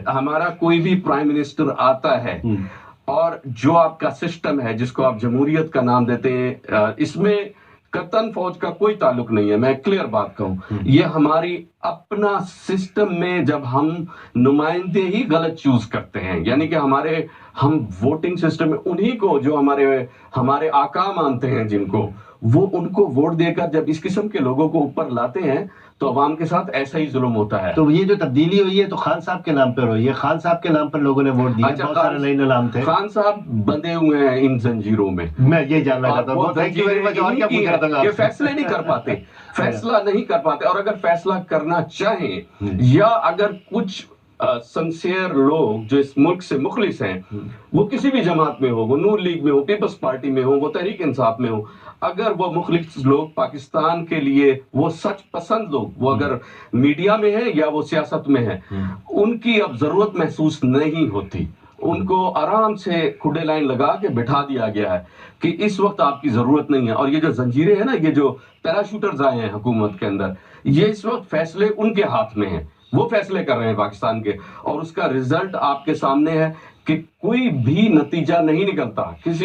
ہمارا کوئی بھی پرائم منسٹر آتا ہے اور جو آپ کا سسٹم ہے جس کو آپ جمہوریت کا نام دیتے ہیں، اس میں قطن فوج کا کوئی تعلق نہیں ہے. میں کلیئر بات کہوں، یہ ہماری اپنا سسٹم میں جب ہم نمائندے ہی غلط چوز کرتے ہیں، یعنی کہ ہم ووٹنگ سسٹم میں انہی کو جو ہمارے آقا مانتے ہیں، جن کو وہ ان کو ووٹ دے کر جب اس قسم کے لوگوں کو اوپر لاتے ہیں تو عوام کے ساتھ ایسا ہی ظلم ہوتا ہے. تو یہ جو تبدیلی ہوئی ہے تو خان صاحب کے نام پر ہوئی ہے، خان صاحب کے نام پر لوگوں نے ووٹ دیا. بہت سارے نئے نام تھے. خان صاحب بندھے ہوئے ہیں ان زنجیروں میں. میں یہ جاننا چاہتا ہوں کہ فیصلے نہیں کر پاتے، فیصلہ نہیں کر پاتے، اور اگر فیصلہ کرنا چاہیں یا اگر کچھ سنسیئر لوگ جو اس ملک سے مخلص ہیں، وہ کسی بھی جماعت میں ہو، وہ نون لیگ میں ہو، پیپلز پارٹی میں ہو، وہ تحریک انصاف میں ہو، اگر وہ مخلص لوگ پاکستان کے لیے، وہ سچ پسند لوگ، وہ اگر میڈیا میں ہیں یا وہ سیاست میں ہیں، ان کی اب ضرورت محسوس نہیں ہوتی. ان کو آرام سے کھڈے لائن لگا کے بٹھا دیا گیا ہے کہ اس وقت آپ کی ضرورت نہیں ہے. اور یہ جو زنجیریں ہیں نا، یہ جو پیراشوٹرز آئے ہیں حکومت کے اندر، یہ اس وقت فیصلے ان کے ہاتھ میں ہیں، وہ فیصلے کر رہے ہیں پاکستان کے، اور اس کا رزلٹ آپ کے سامنے ہے کہ کوئی بھی نتیجہ نہیں نکلتا. کسی